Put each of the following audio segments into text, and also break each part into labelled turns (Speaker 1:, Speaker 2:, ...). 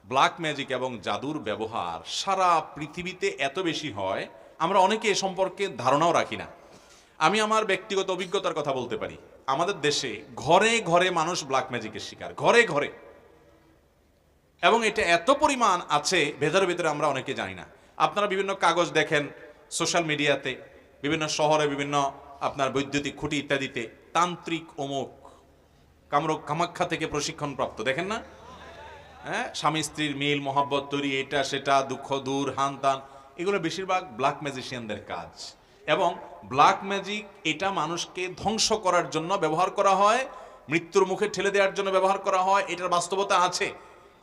Speaker 1: Black magic এবং জাদুর ব্যবহার সারা পৃথিবীতে এত বেশি হয়, আমরা অনেকে এ সম্পর্কে ধারণাও রাখি না। আমি আমার ব্যক্তিগত অভিজ্ঞতার কথা বলতে পারি। আমাদের দেশে ঘরে ঘরে মানুষ ব্ল্যাক ম্যাজিকের শিকার, ঘরে ঘরে। এবং এটা এত পরিমাণ আছে, ভেতরে ভেতরে আমরা অনেকে জানি না। আপনারা বিভিন্ন কাগজ দেখেন সোশ্যাল মিডিয়াতে, বিভিন্ন শহরে, বিভিন্ন আপনার বৈদ্যুতিক খুঁটি ইত্যাদিতে তান্ত্রিক অমুক কামাখ্যা থেকে প্রশিক্ষণ প্রাপ্ত, দেখেন না? হ্যাঁ, স্বামী স্ত্রীর মিল মহাব্বত তৈরি, এটা সেটা, দুঃখ দূর, হান তান, এগুলো বেশিরভাগ ব্ল্যাক ম্যাজিশিয়ানদের কাজ। এবং ব্ল্যাক ম্যাজিক এটা মানুষকে ধ্বংস করার জন্য ব্যবহার করা হয়, মৃত্যুর মুখে ঠেলে দেওয়ার জন্য ব্যবহার করা হয়। এটার বাস্তবতা আছে,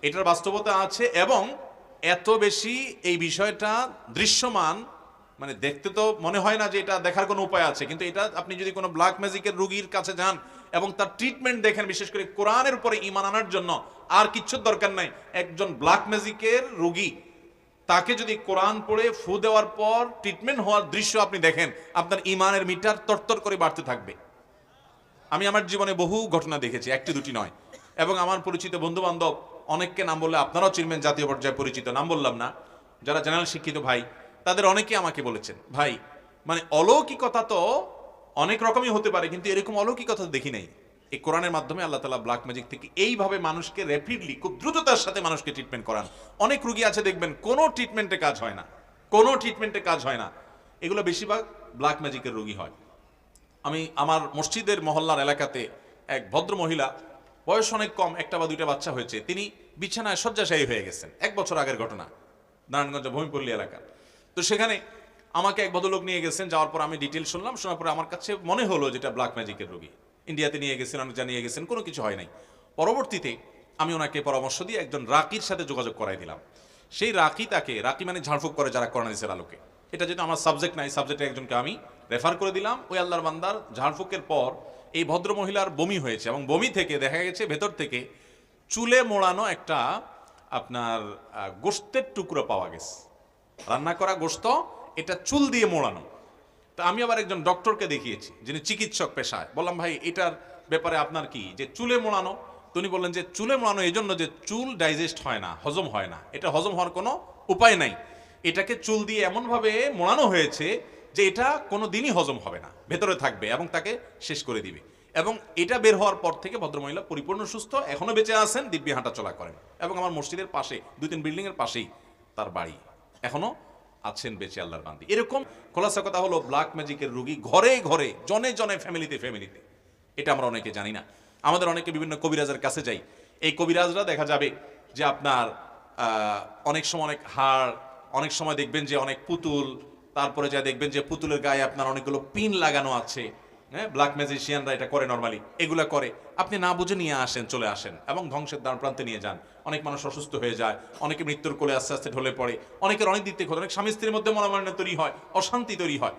Speaker 1: এটার বাস্তবতা আছে। এবং এত বেশি এই বিষয়টা দৃশ্যমান, মানে দেখতে তো মনে হয় না যে এটা দেখার কোনো উপায় আছে, কিন্তু এটা আপনি যদি কোনো ব্ল্যাক ম্যাজিকের রোগীর কাছে যান এবং তার ট্রিটমেন্ট দেখেন, বিশেষ করে কোরআনের উপরে ঈমান আনার জন্য আর কিচ্ছুর দরকার নাই। একজন ব্ল্যাক ম্যাজিকের রোগী, তাকে যদি কোরআন পড়ে ফু দেওয়ার পর ট্রিটমেন্ট হওয়ার দৃশ্য আপনি দেখেন, আপনার ঈমানের মিটার তরতর করে বাড়তে থাকবে। আমি আমার জীবনে বহু ঘটনা দেখেছি, একটি দুটি নয়। এবং আমার পরিচিত বন্ধু বান্ধব অনেককে নাম বললে আপনারাও চিনবেন, জাতীয় পর্যায়ে পরিচিত, নাম বললাম না, যারা জেনারেল শিক্ষিত ভাই, তাদের অনেকে আমাকে বলেছেন, ভাই মানে অলৌকিকতা তো অনেক রকমই হতে পারে, কিন্তু এরকম অলৌকিকতা দেখি নাই। এই কোরআনের মাধ্যমে আল্লাহ তাআলা ব্ল্যাক ম্যাজিক থেকে এইভাবে মানুষকে র্যাপিডলি, খুব দ্রুততার সাথে মানুষকে ট্রিটমেন্ট করান। অনেক রুগী আছে দেখবেন কোনো ট্রিটমেন্টে কাজ হয় না, কোনো ট্রিটমেন্টে কাজ হয় না। এগুলো বেশিরভাগ ব্ল্যাক ম্যাজিকের রোগী হয়। আমি আমার মসজিদের মহল্লার এলাকাতে এক ভদ্র মহিলা, বয়স অনেক কম, একটা বা দুইটা বাচ্চা হয়েছে, তিনি বিছানায় শয্যাশায়ী হয়ে গেছেন। 1 বছর আগের ঘটনা, নারায়ণগঞ্জ ভূমিপল্লী এলাকা। তো সেখানে আমাকে এক ভদ্রলোক নিয়ে গেছেন, যাওয়ার পর আমি ডিটেল শুনলাম, শোনার পরে আমার কাছে মনে হলো যেটা ব্ল্যাক ম্যাজিকের রোগী। ইন্ডিয়াতে নিয়ে গেছেন, অনেক জানিয়ে গেছেন, কোনো কিছু হয় নাই। পরবর্তীতে আমি ওনাকে পরামর্শ দিয়ে একজন রাকির সাথে যোগাযোগ করাই দিলাম। সেই রাকি মানে ঝাড়ফুঁক করে যারা কোরআন হাদিসের আলোকে, এটা যেটা আমার সাবজেক্ট নাই, সাবজেক্টে একজনকে আমি রেফার করে দিলাম। ওই আল্লাহর বান্দার ঝাড়ফুঁকের পর এই ভদ্র মহিলার বমি হয়েছে, এবং বমি থেকে দেখা গেছে ভেতর থেকে চুলে মোড়ানো একটা আপনার গোশতের টুকরো পাওয়া গেছে, রান্না করা গোশত, এটা চুল দিয়ে মোড়ানো। তা আমি আবার একজন ডক্টরকে দেখিয়েছি, যিনি চিকিৎসক পেশায়। বললাম, ভাই এটার ব্যাপারে আপনার কি, যে চুলে মোড়ানো? তিনি বললেন যে চুলে মোড়ানো এই জন্য যে চুল ডাইজেস্ট হয় না, হজম হয় না, এটা হজম হওয়ার কোনো উপায় নাই। এটাকে চুল দিয়ে এমনভাবে মোড়ানো হয়েছে যে এটা কোনো দিনই হজম হবে না, ভেতরে থাকবে এবং তাকে শেষ করে দিবে। এবং এটা বের হওয়ার পর থেকে ভদ্রমহিলা পরিপূর্ণ সুস্থ, এখনো বেঁচে আছেন, দিব্যি হাঁটা চলা করেন। এবং আমার মসজিদের পাশে 2-3 বিল্ডিং এর পাশেই তার বাড়ি, এখনো আছেন বেঁচে, আল্লাহর বান্দি। এরকম খোলাসা কথা হলো, ব্ল্যাক ম্যাজিকের রোগী ঘরে ঘরে, জনে জনে, ফ্যামিলিতে ফ্যামিলিতে। এটা আমরা অনেকে জানি না। আমাদের অনেকে বিভিন্ন কবিরাজের কাছে যাই, এই কবিরাজরা দেখা যাবে যে আপনার অনেক সময় অনেক হাড়, অনেক সময় দেখবেন যে অনেক পুতুল, তারপরে যা দেখবেন যে পুতুলের গায়ে আপনার অনেকগুলো পিন লাগানো আছে। হ্যাঁ, ব্ল্যাক ম্যাজিশিয়ানরা এটা করে, নর্মালি এগুলা করে। আপনি না বুঝে নিয়ে আসেন, চলে আসেন এবং ধ্বংসের দ্বার প্রান্তে নিয়ে যান। অনেক মানুষ অসুস্থ হয়ে যায়, অনেকে মৃত্যুর কোলে আস্তে আস্তে ঢলে পড়ে, অনেকের অনেক দিক থেকে, অনেক স্বামী স্ত্রীর মধ্যে মনোমালিন্য তৈরি হয়, অশান্তি তৈরি হয়।